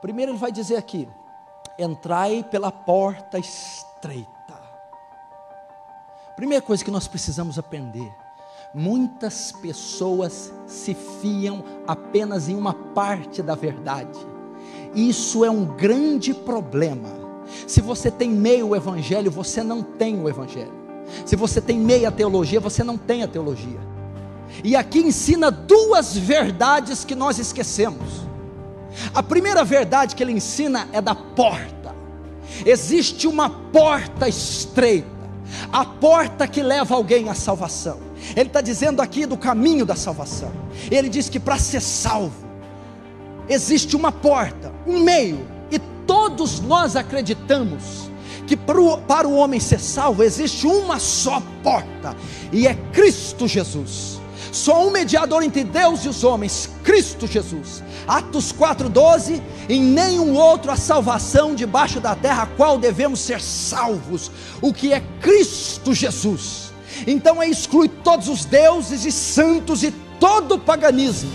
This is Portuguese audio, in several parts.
Primeiro ele vai dizer aqui: entrai pela porta estreita. Primeira coisa que nós precisamos aprender: muitas pessoas se fiam apenas em uma parte da verdade. Isso é um grande problema. Se você tem meio evangelho, você não tem o evangelho. Se você tem meia teologia, você não tem a teologia. E aqui ensina duas verdades que nós esquecemos. A primeira verdade que ele ensina é da porta. Existe uma porta estreita, a porta que leva alguém à salvação. Ele está dizendo aqui do caminho da salvação. Ele diz que para ser salvo existe uma porta, um meio, e todos nós acreditamos que para o homem ser salvo existe uma só porta, e é Cristo Jesus. Só um mediador entre Deus e os homens, Cristo Jesus. Atos 4,12: em nenhum outro há salvação debaixo da terra, a qual devemos ser salvos, o que é Cristo Jesus. Então exclui todos os deuses e santos e todo o paganismo.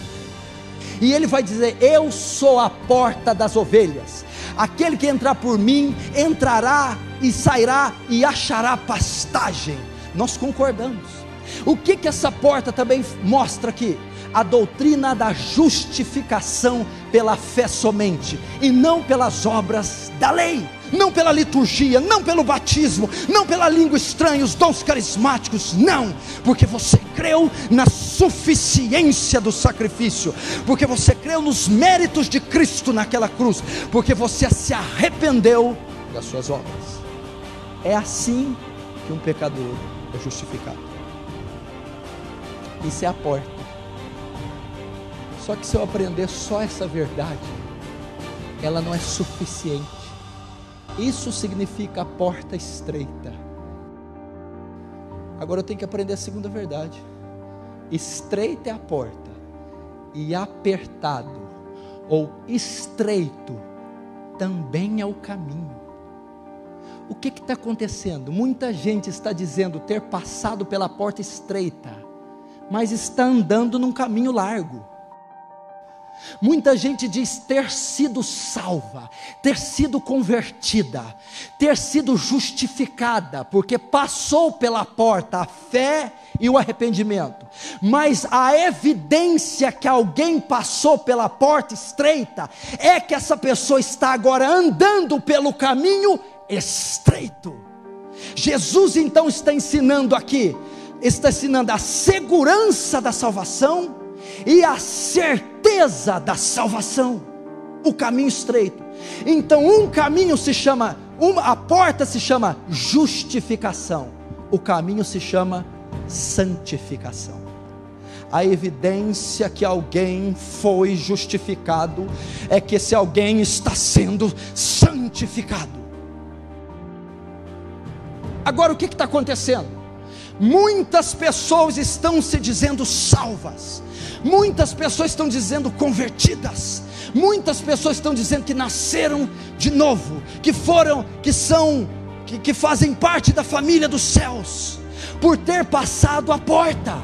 E ele vai dizer: eu sou a porta das ovelhas. Aquele que entrar por mim, entrará e sairá e achará pastagem. Nós concordamos. O que essa porta também mostra aqui? A doutrina da justificação pela fé somente, e não pelas obras da lei, não pela liturgia, não pelo batismo, não pela língua estranha, os dons carismáticos, não, porque você creu na suficiência do sacrifício, porque você creu nos méritos de Cristo naquela cruz, porque você se arrependeu das suas obras. É assim que um pecador é justificado. Isso é a porta. Só que se eu aprender só essa verdade, ela não é suficiente. Isso significa a porta estreita. Agora eu tenho que aprender a segunda verdade. Estreita é a porta, e apertado ou estreito também é o caminho. O que está acontecendo? Muita gente está dizendo ter passado pela porta estreita, mas está andando num caminho largo. Muita gente diz ter sido salva, ter sido convertida, ter sido justificada, porque passou pela porta a fé e o arrependimento, mas a evidência que alguém passou pela porta estreita é que essa pessoa está agora andando pelo caminho estreito. Jesus então está ensinando aqui, está ensinando a segurança da salvação e a certeza da salvação, o caminho estreito. Então um caminho se chama, a porta se chama justificação, o caminho se chama santificação. A evidência que alguém foi justificado é que esse alguém está sendo santificado. Agora o que está acontecendo? Muitas pessoas estão se dizendo salvas, muitas pessoas estão dizendo convertidas, muitas pessoas estão dizendo que nasceram de novo, que fazem parte da família dos céus, por ter passado a porta,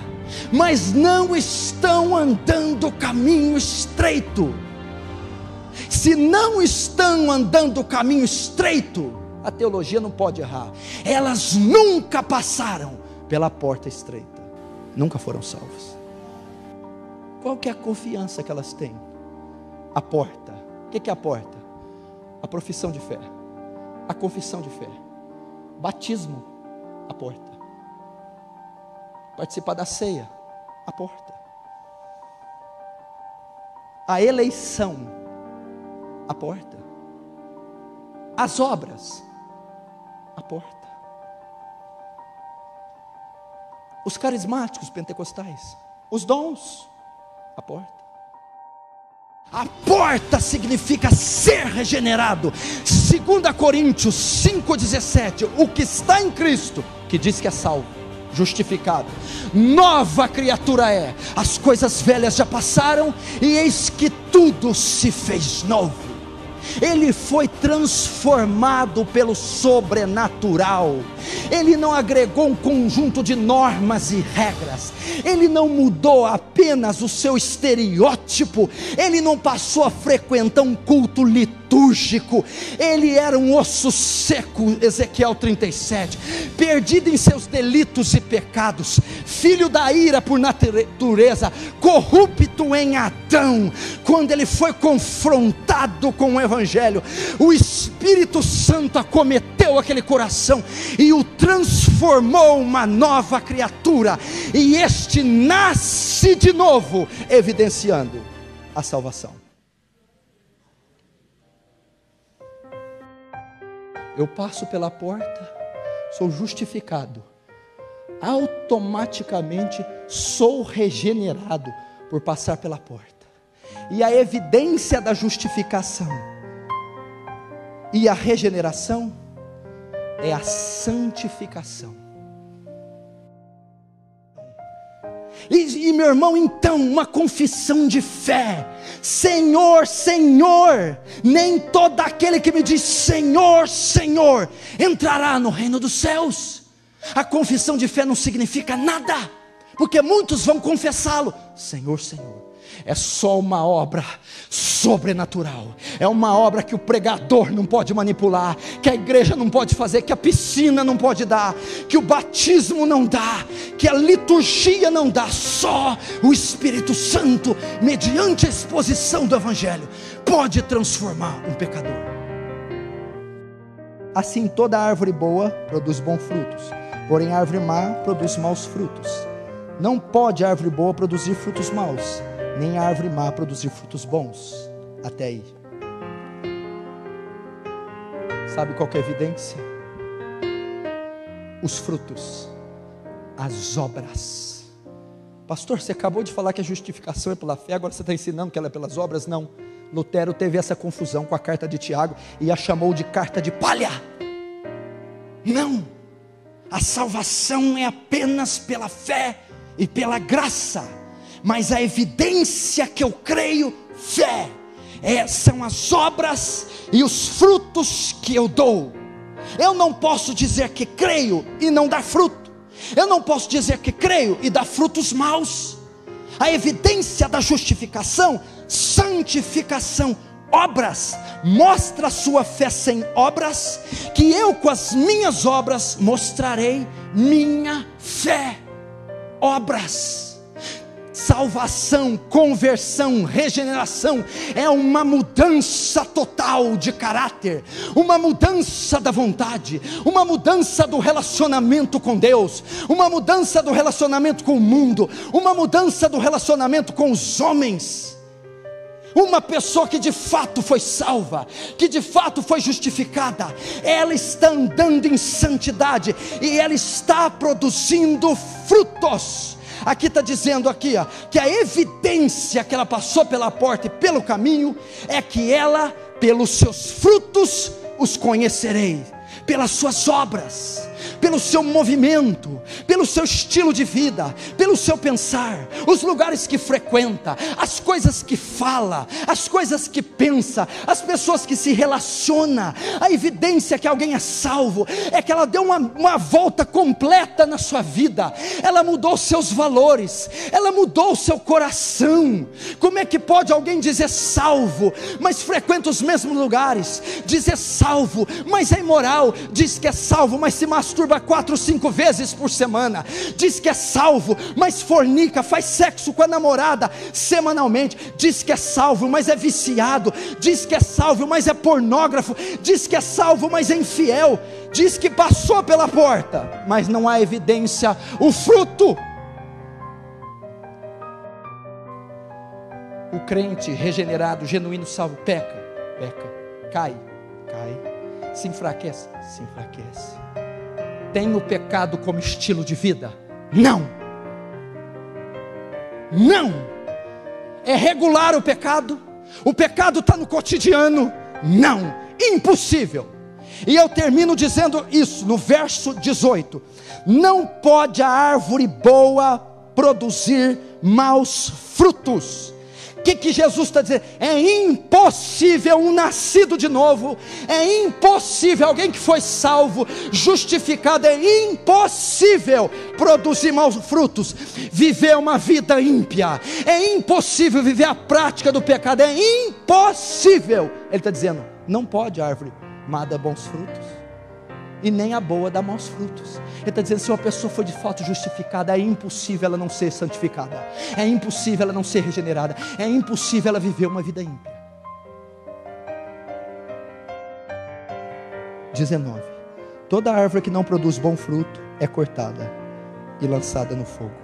mas não estão andando o caminho estreito. Se não estão andando o caminho estreito, a teologia não pode errar, elas nunca passaram pela porta estreita, nunca foram salvas. Qual que é a confiança que elas têm? A porta. O que é a porta? A profissão de fé, a confissão de fé, batismo, a porta, participar da ceia, a porta, a eleição, a porta, as obras, a porta, os carismáticos pentecostais, os dons, a porta. A porta significa ser regenerado. 2 Coríntios 5,17, o que está em Cristo, que diz que é salvo, justificado, nova criatura é, as coisas velhas já passaram, e eis que tudo se fez novo. ele foi transformado pelo sobrenatural. Ele não agregou um conjunto de normas e regras, ele não mudou apenas o seu estereótipo, ele não passou a frequentar um culto litúrgico, ele era um osso seco, Ezequiel 37, perdido em seus delitos e pecados, filho da ira por natureza, corrupto em Adão. Quando ele foi confrontado com o Evangelho, o Espírito Santo acometeu aquele coração e o transformou uma nova criatura, e este nasce de novo, evidenciando a salvação. Eu passo pela porta, sou justificado, automaticamente sou regenerado por passar pela porta. E a evidência da justificação e a regeneração é a santificação. E meu irmão, então, uma confissão de fé: Senhor, Senhor, nem todo aquele que me diz Senhor, Senhor, entrará no reino dos céus. A confissão de fé não significa nada, porque muitos vão confessá-lo, Senhor, Senhor. É só uma obra sobrenatural, é uma obra que o pregador não pode manipular, que a igreja não pode fazer, que a piscina não pode dar, que o batismo não dá, que a liturgia não dá. Só o Espírito Santo, mediante a exposição do Evangelho, pode transformar um pecador. Assim, toda árvore boa produz bons frutos, porém a árvore má produz maus frutos. Não pode a árvore boa produzir frutos maus, nem a árvore má produzir frutos bons. Até aí. Sabe qual que é a evidência? Os frutos, as obras. Pastor, você acabou de falar que a justificação é pela fé, agora você está ensinando que ela é pelas obras? Não. Lutero teve essa confusão com a carta de Tiago e a chamou de carta de palha. Não, a salvação é apenas pela fé e pela graça, mas a evidência que eu creio, fé, são as obras e os frutos que eu dou. Eu não posso dizer que creio e não dar fruto, eu não posso dizer que creio e dar frutos maus. A evidência da justificação, santificação, obras, mostra a sua fé sem obras, que eu com as minhas obras mostrarei minha fé. Obras, salvação, conversão, regeneração é uma mudança total de caráter, uma mudança da vontade, uma mudança do relacionamento com Deus, uma mudança do relacionamento com o mundo, uma mudança do relacionamento com os homens. Uma pessoa que de fato foi salva, que de fato foi justificada, ela está andando em santidade e ela está produzindo frutos. Aqui está dizendo aqui, ó, que a evidência que ela passou pela porta e pelo caminho é que ela, pelos seus frutos os conhecerei, pelas suas obras, pelo seu movimento, pelo seu estilo de vida, pelo seu pensar, os lugares que frequenta, as coisas que fala, as coisas que pensa, as pessoas que se relaciona. A evidência que alguém é salvo é que ela deu uma volta completa na sua vida, ela mudou seus valores, ela mudou o seu coração. Como é que pode alguém dizer salvo, mas frequenta os mesmos lugares, dizer salvo, mas é imoral, diz que é salvo, mas se masturba 4 ou 5 vezes por semana, diz que é salvo, mas fornica, faz sexo com a namorada semanalmente, diz que é salvo, mas é viciado, diz que é salvo, mas é pornógrafo, diz que é salvo, mas é infiel, diz que passou pela porta, mas não há evidência, o fruto. O crente regenerado, genuíno, salvo, peca, cai, se enfraquece, tem o pecado como estilo de vida? Não. É regular o pecado está no cotidiano? Não, impossível. E eu termino dizendo isso no verso 18: não pode a árvore boa produzir maus frutos, O que Jesus está dizendo? É impossível um nascido de novo, é impossível alguém que foi salvo, justificado, é impossível produzir maus frutos, viver uma vida ímpia, é impossível viver a prática do pecado, é impossível. Ele está dizendo, não pode a árvore má dar bons frutos, e nem a boa dá maus frutos. Ele está dizendo, se uma pessoa for de fato justificada, é impossível ela não ser santificada, é impossível ela não ser regenerada, é impossível ela viver uma vida ímpia. 19. Toda árvore que não produz bom fruto é cortada e lançada no fogo.